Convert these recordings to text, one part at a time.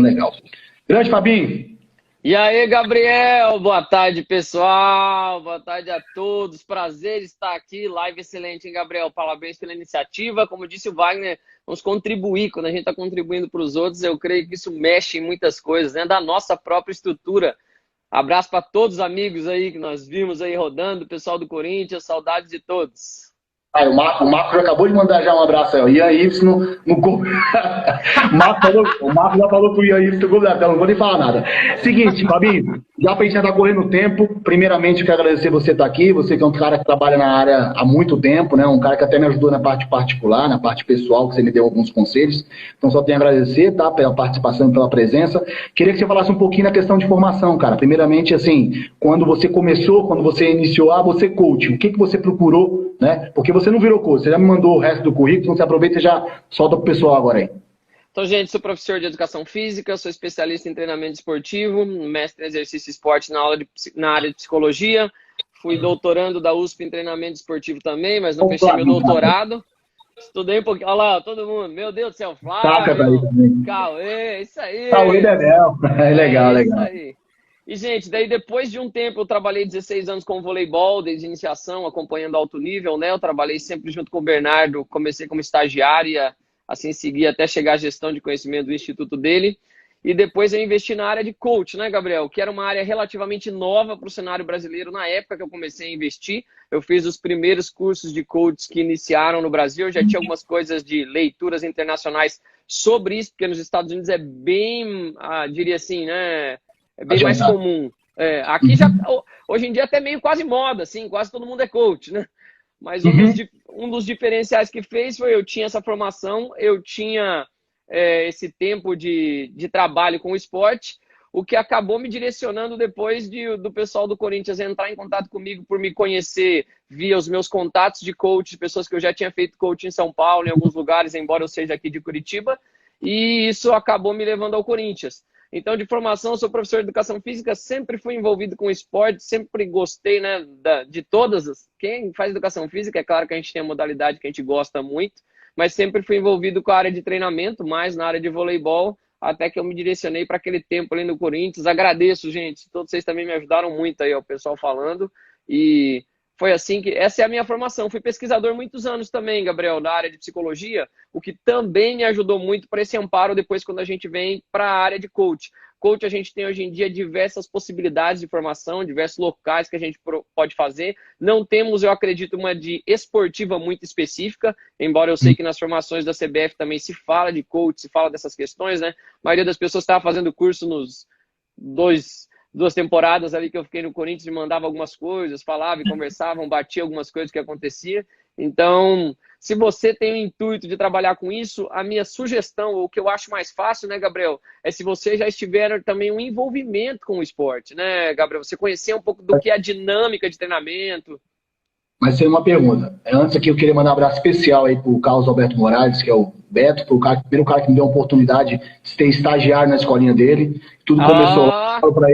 trabalhando legal. Grande Fabinho. E aí, Gabriel, boa tarde, pessoal, boa tarde a todos, prazer estar aqui, live excelente, hein, Gabriel? Parabéns pela iniciativa, como disse o Wagner, vamos contribuir, quando a gente está contribuindo para os outros, eu creio que isso mexe em muitas coisas, né, da nossa própria estrutura. Abraço para todos os amigos aí que nós vimos aí rodando, pessoal do Corinthians, saudades de todos. O Marco já acabou de mandar já um abraço aí. O Ian Ives no o Marco já falou que o Ian Ives no gol da tela, não vou nem falar nada. Seguinte, Fabinho, já pra gente já tá correndo o tempo, primeiramente eu quero agradecer você estar aqui, você que é um cara que trabalha na área há muito tempo, né? Um cara que até me ajudou na parte particular, na parte pessoal, que você me deu alguns conselhos. Então só tenho a agradecer, tá? Pela participação e pela presença. Queria que você falasse um pouquinho na questão de formação, cara. Primeiramente, assim, quando você começou, quando você iniciou, você coach, o que você procurou, né? Porque você não virou coach, você já me mandou o resto do currículo, então você aproveita e já solta pro pessoal agora aí. Então, gente, sou professor de educação física, sou especialista em treinamento esportivo, mestre em exercício e esporte na área de psicologia, fui doutorando da USP em treinamento esportivo também, mas não fechei meu doutorado. Estudei um pouquinho, olha lá, todo mundo, meu Deus do céu, Flávio, Cauê, isso aí. Cauê Bebel, é legal, legal. Isso aí. E, gente, daí depois de um tempo, eu trabalhei 16 anos com voleibol, desde iniciação, acompanhando alto nível, né? Eu trabalhei sempre junto com o Bernardo, comecei como estagiária, assim segui até chegar à gestão de conhecimento do instituto dele. E depois eu investi na área de coach, né, Gabriel? Que era uma área relativamente nova para o cenário brasileiro na época que eu comecei a investir. Eu fiz os primeiros cursos de coach que iniciaram no Brasil, eu já tinha algumas coisas de leituras internacionais sobre isso, porque nos Estados Unidos é bem, diria assim, né? É bem mais comum. Aqui já, hoje em dia até meio quase moda, assim, quase todo mundo é coach, né? Mas um dos diferenciais que fez foi eu tinha essa formação, eu tinha esse tempo de trabalho com o esporte, o que acabou me direcionando depois do pessoal do Corinthians entrar em contato comigo por me conhecer via os meus contatos de coach, pessoas que eu já tinha feito coach em São Paulo, em alguns lugares, embora eu seja aqui de Curitiba, e isso acabou me levando ao Corinthians. Então, de formação, eu sou professor de educação física, sempre fui envolvido com esporte, sempre gostei, né, de todas. Quem faz educação física, é claro que a gente tem a modalidade que a gente gosta muito, mas sempre fui envolvido com a área de treinamento, mais na área de voleibol, até que eu me direcionei para aquele tempo ali no Corinthians. Agradeço, gente, todos vocês também me ajudaram muito aí, o pessoal falando, e foi assim que... Essa é a minha formação. Fui pesquisador muitos anos também, Gabriel, na área de psicologia, o que também me ajudou muito para esse amparo depois quando a gente vem para a área de coach. Coach, a gente tem hoje em dia diversas possibilidades de formação, diversos locais que a gente pode fazer. Não temos, eu acredito, uma de esportiva muito específica, embora eu sei que nas formações da CBF também se fala de coach, se fala dessas questões, né? A maioria das pessoas estava fazendo curso nos duas temporadas ali que eu fiquei no Corinthians e mandava algumas coisas, falava e conversavam, batia algumas coisas que acontecia. Então, se você tem o intuito de trabalhar com isso, a minha sugestão, ou o que eu acho mais fácil, né, Gabriel, é se você já estiver também um envolvimento com o esporte, né, Gabriel? Você conhecer um pouco do que é a dinâmica de treinamento. Mas tem uma pergunta. Antes aqui eu queria mandar um abraço especial aí pro Carlos Alberto Morales, que é o Beto, primeiro cara que me deu a oportunidade de ser estagiário na escolinha dele. Tudo começou lá. Falo pra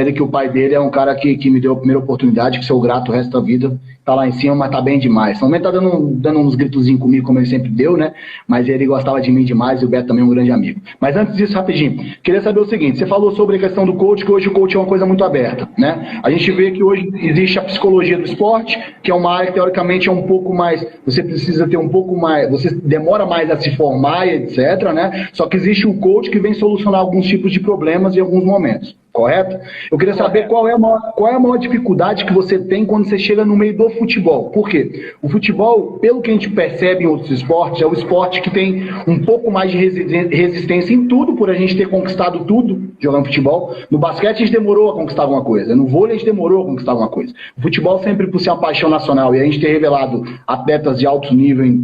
ele que o pai dele é um cara que me deu a primeira oportunidade, que sou grato o resto da vida. Tá lá em cima, mas tá bem demais. No momento tá dando uns gritozinhos comigo, como ele sempre deu, né? Mas ele gostava de mim demais e o Beto também é um grande amigo. Mas antes disso, rapidinho, queria saber o seguinte, você falou sobre a questão do coach, que hoje o coach é uma coisa muito aberta, né? A gente vê que hoje existe a psicologia do esporte, que é uma área que teoricamente é um pouco mais, você precisa ter um pouco mais, você demora mais a se formar e etc, né? Só que existe o coach que vem solucionar alguns tipos de problemas em alguns momentos. Correto? Eu queria saber qual é a maior dificuldade que você tem quando você chega no meio do futebol. Por quê? O futebol, pelo que a gente percebe em outros esportes, é o esporte que tem um pouco mais de resistência em tudo, por a gente ter conquistado tudo jogando futebol. No basquete a gente demorou a conquistar alguma coisa, no vôlei a gente demorou a conquistar alguma coisa. O futebol sempre por ser uma paixão nacional e a gente ter revelado atletas de alto nível em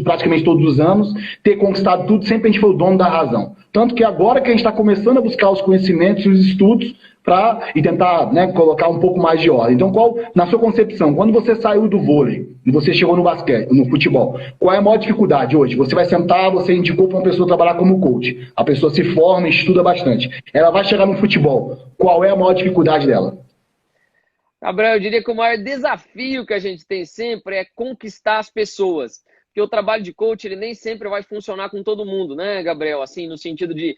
praticamente todos os anos, ter conquistado tudo, sempre a gente foi o dono da razão. Tanto que agora que a gente está começando a buscar os conhecimentos e os estudos e tentar, né, colocar um pouco mais de ordem. Então, na sua concepção, quando você saiu do vôlei e você chegou no basquete, no futebol, qual é a maior dificuldade hoje? Você vai sentar, você indicou para uma pessoa trabalhar como coach. A pessoa se forma, estuda bastante. Ela vai chegar no futebol. Qual é a maior dificuldade dela? Gabriel, eu diria que o maior desafio que a gente tem sempre é conquistar as pessoas. Porque o trabalho de coach, ele nem sempre vai funcionar com todo mundo, né, Gabriel? Assim, no sentido de...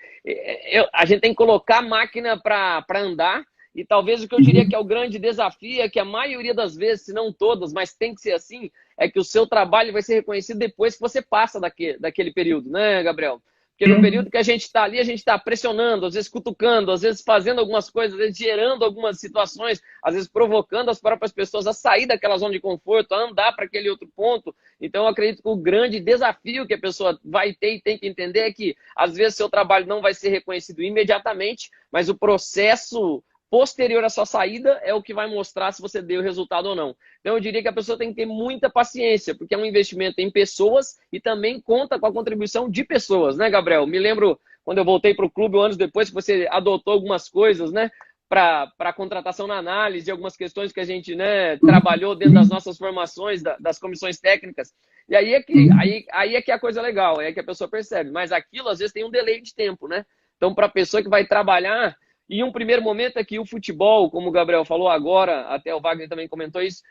a gente tem que colocar a máquina para andar, e talvez o que eu diria que é o grande desafio é que a maioria das vezes, se não todas, mas tem que ser assim, é que o seu trabalho vai ser reconhecido depois que você passa daquele período, né, Gabriel? Porque no período que a gente está ali, a gente está pressionando, às vezes cutucando, às vezes fazendo algumas coisas, às vezes gerando algumas situações, às vezes provocando as próprias pessoas a sair daquela zona de conforto, a andar para aquele outro ponto. Então, eu acredito que o grande desafio que a pessoa vai ter e tem que entender é que, às vezes, seu trabalho não vai ser reconhecido imediatamente, mas o processo posterior à sua saída é o que vai mostrar se você deu resultado ou não. Então, eu diria que a pessoa tem que ter muita paciência, porque é um investimento em pessoas e também conta com a contribuição de pessoas, né, Gabriel? Me lembro quando eu voltei para o clube, anos depois, que você adotou algumas coisas, né, para a contratação na análise, algumas questões que a gente, né, trabalhou dentro das nossas formações, das comissões técnicas. E aí é que é a coisa legal, é que a pessoa percebe. Mas aquilo, às vezes, tem um delay de tempo, né? Então, para a pessoa que vai trabalhar... E um primeiro momento é que o futebol, como o Gabriel falou agora, até o Wagner também comentou isso,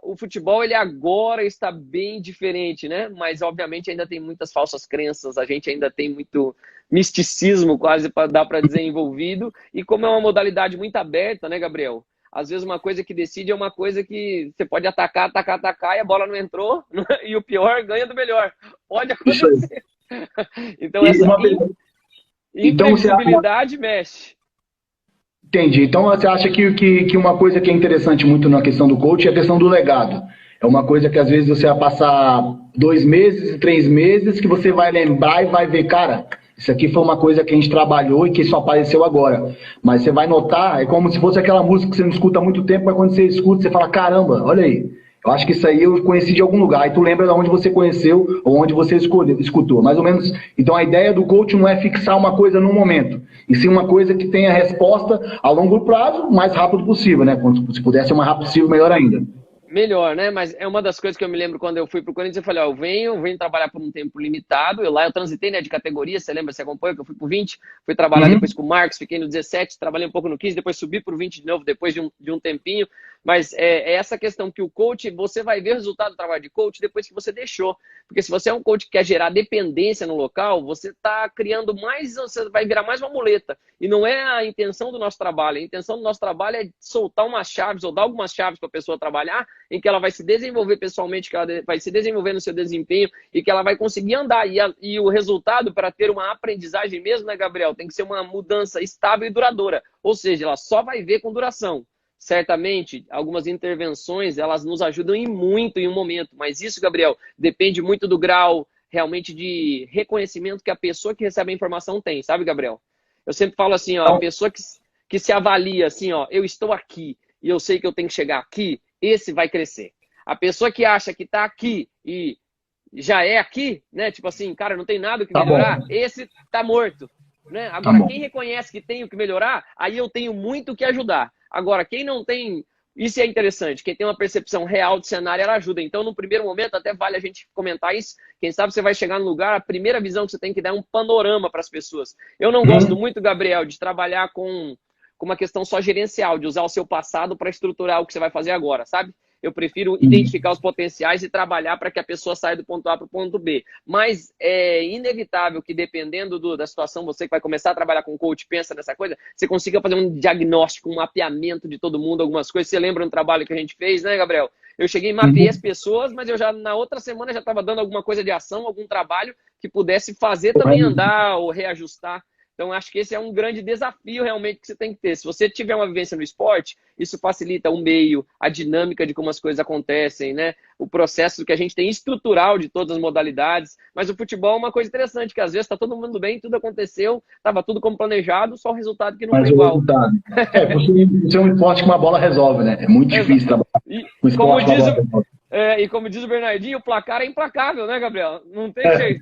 o futebol ele agora está bem diferente, né? Mas obviamente ainda tem muitas falsas crenças, a gente ainda tem muito misticismo quase para dar para dizer envolvido, e como é uma modalidade muito aberta, né, Gabriel? Às vezes uma coisa que decide é uma coisa que você pode atacar e a bola não entrou, e o pior ganha do melhor. Pode acontecer. Então essa imprevisibilidade mexe. Entendi. Então, você acha que uma coisa que é interessante muito na questão do coach é a questão do legado. É uma coisa que, às vezes, você vai passar 2 meses, 3 meses, que você vai lembrar e vai ver, cara, isso aqui foi uma coisa que a gente trabalhou e que só apareceu agora. Mas você vai notar, é como se fosse aquela música que você não escuta há muito tempo, mas quando você escuta, você fala, caramba, olha aí. Eu acho que isso aí eu conheci de algum lugar. E tu lembra de onde você conheceu ou onde você escutou. Mais ou menos. Então a ideia do coach não é fixar uma coisa no momento. E sim uma coisa que tenha resposta a longo prazo, o mais rápido possível, né? Se puder ser o mais rápido possível, melhor ainda. Melhor, né? Mas é uma das coisas que eu me lembro quando eu fui pro Corinthians, eu falei, ó, eu venho trabalhar por um tempo limitado, eu transitei, né, de categoria, você lembra, você acompanha, que eu fui pro 20, fui trabalhar depois com o Marcos, fiquei no 17, trabalhei um pouco no 15, depois subi pro 20 de novo, depois de um tempinho, mas é essa questão que o coach, você vai ver o resultado do trabalho de coach depois que você deixou, porque se você é um coach que quer gerar dependência no local, você está criando mais, você vai virar mais uma muleta, e não é a intenção do nosso trabalho, a intenção do nosso trabalho é soltar umas chaves, ou dar algumas chaves para a pessoa trabalhar, em que ela vai se desenvolver pessoalmente, que ela vai se desenvolver no seu desempenho e que ela vai conseguir andar. E o resultado, para ter uma aprendizagem mesmo, né, Gabriel, tem que ser uma mudança estável e duradoura. Ou seja, ela só vai ver com duração. Certamente, algumas intervenções, elas nos ajudam muito em um momento. Mas isso, Gabriel, depende muito do grau realmente de reconhecimento que a pessoa que recebe a informação tem. Sabe, Gabriel? Eu sempre falo assim, ó, a pessoa que se avalia assim, ó, eu estou aqui e eu sei que eu tenho que chegar aqui, esse vai crescer. A pessoa que acha que está aqui e já é aqui, né? Tipo assim, cara, não tem nada que melhorar, esse tá morto. Né? Agora, quem reconhece que tem o que melhorar, aí eu tenho muito o que ajudar. Agora, quem não tem, isso é interessante, quem tem uma percepção real de cenário, ela ajuda. Então, no primeiro momento, até vale a gente comentar isso. Quem sabe você vai chegar no lugar, a primeira visão que você tem que dar é um panorama para as pessoas. Eu não gosto muito, Gabriel, de trabalhar com uma questão só gerencial, de usar o seu passado para estruturar o que você vai fazer agora, sabe? Eu prefiro identificar os potenciais e trabalhar para que a pessoa saia do ponto A para o ponto B. Mas é inevitável que, dependendo da situação, você que vai começar a trabalhar com coach, pensa nessa coisa, você consiga fazer um diagnóstico, um mapeamento de todo mundo, algumas coisas. Você lembra um trabalho que a gente fez, né, Gabriel? Eu cheguei e mapeei as pessoas, mas eu já na outra semana já estava dando alguma coisa de ação, algum trabalho que pudesse fazer também andar ou reajustar. Então, acho que esse é um grande desafio realmente que você tem que ter. Se você tiver uma vivência no esporte, isso facilita o meio, a dinâmica de como as coisas acontecem, né? O processo que a gente tem estrutural de todas as modalidades. Mas o futebol é uma coisa interessante, que às vezes está todo mundo bem, tudo aconteceu, estava tudo como planejado, só o resultado que não foi igual. Você é um esporte que uma bola resolve, né? É muito difícil trabalhar com esporte. E como diz o Bernardinho, o placar é implacável, né, Gabriel? Não tem jeito.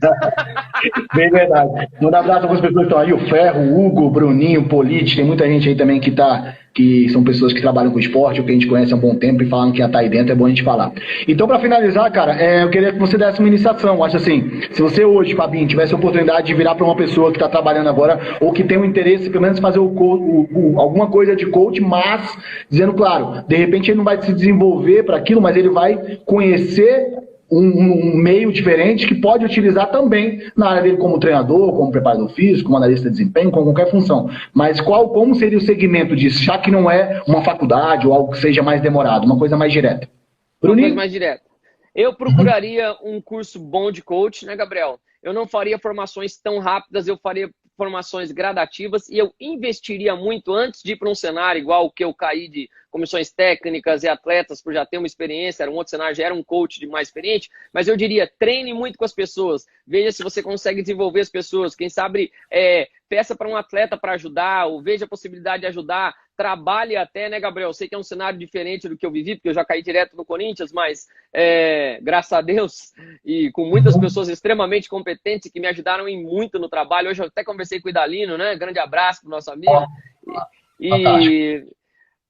Bem verdade. Manda um abraço para as pessoas que estão aí, o Ferro, o Hugo, o Bruninho, o Polite, tem muita gente aí também que são pessoas que trabalham com esporte, ou que a gente conhece há um bom tempo e falam que já está aí dentro, é bom a gente falar. Então, para finalizar, cara, eu queria que você desse uma iniciação. Eu acho assim, se você hoje, Fabinho, tivesse a oportunidade de virar para uma pessoa que está trabalhando agora, ou que tem um interesse, pelo menos, fazer alguma coisa de coach, mas, dizendo, claro, de repente ele não vai se desenvolver para aquilo, mas ele vai conhecer um meio diferente que pode utilizar também na área dele como treinador, como preparador físico, como analista de desempenho, com qualquer função. Mas como seria o segmento disso, já que não é uma faculdade ou algo que seja mais demorado, uma coisa mais direta? Uma coisa mais direta. Eu procuraria um curso bom de coach, né, Gabriel? Eu não faria formações tão rápidas, eu faria formações gradativas e eu investiria muito antes de ir para um cenário igual o que eu caí de comissões técnicas e atletas por já ter uma experiência, era um outro cenário, já era um coach de mais experiente, mas eu diria, treine muito com as pessoas, veja se você consegue desenvolver as pessoas, quem sabe peça para um atleta para ajudar, ou veja a possibilidade de ajudar, trabalhe até, né, Gabriel? Eu sei que é um cenário diferente do que eu vivi, porque eu já caí direto no Corinthians, mas graças a Deus, e com muitas pessoas extremamente competentes que me ajudaram em muito no trabalho. Hoje eu até conversei com o Idalino, né? Grande abraço pro nosso amigo.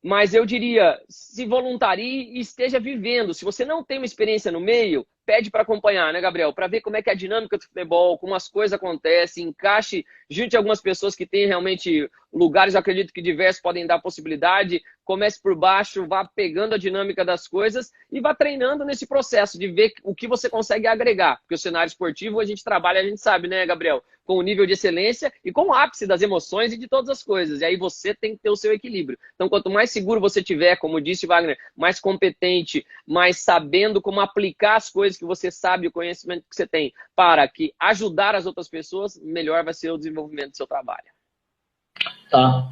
Mas eu diria, se voluntarie e esteja vivendo. Se você não tem uma experiência no meio, pede para acompanhar, né, Gabriel? Para ver como é que é a dinâmica do futebol, como as coisas acontecem, encaixe junto a algumas pessoas que têm realmente lugares, eu acredito que diversos podem dar possibilidade. Comece por baixo, vá pegando a dinâmica das coisas e vá treinando nesse processo de ver o que você consegue agregar. Porque o cenário esportivo a gente trabalha, a gente sabe, né, Gabriel? Com o nível de excelência e com o ápice das emoções e de todas as coisas. E aí você tem que ter o seu equilíbrio. Então, quanto mais seguro você tiver, como disse Wagner, mais competente, mais sabendo como aplicar as coisas que você sabe, o conhecimento que você tem, para que ajudar as outras pessoas, melhor vai ser o desenvolvimento do seu trabalho. Tá.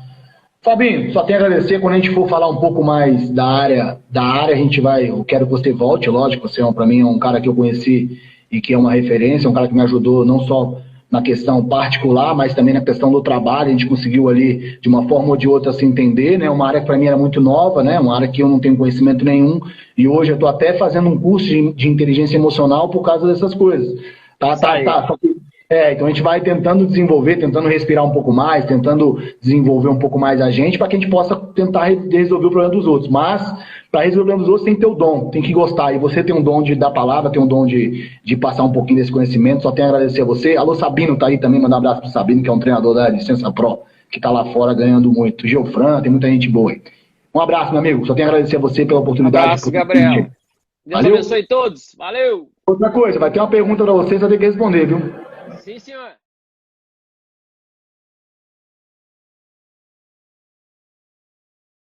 Fabinho, só tenho a agradecer. Quando a gente for falar um pouco mais da área a gente vai, eu quero que você volte, lógico, você para mim é um cara que eu conheci e que é uma referência, um cara que me ajudou não só na questão particular, mas também na questão do trabalho. A gente conseguiu ali, de uma forma ou de outra, se entender, né? Uma área que para mim era muito nova, né? Uma área que eu não tenho conhecimento nenhum, e hoje eu estou até fazendo um curso de inteligência emocional por causa dessas coisas. Tá. Então a gente vai tentando desenvolver, tentando respirar um pouco mais, tentando desenvolver um pouco mais a gente, para que a gente possa tentar resolver o problema dos outros. Mas, para resolver o problema dos outros, tem que ter o dom, tem que gostar. E você tem um dom de dar palavra, tem um dom de passar um pouquinho desse conhecimento. Só tenho a agradecer a você. Alô, Sabino tá aí também, mandar um abraço pro Sabino, que é um treinador da Licença Pro, que tá lá fora ganhando muito. Geofran, tem muita gente boa aí. Um abraço, meu amigo. Só tenho a agradecer a você pela oportunidade. Um abraço, Gabriel. Deus abençoe todos. Valeu! Outra coisa, vai ter uma pergunta para você, você vai ter que responder, viu? Sim, senhor.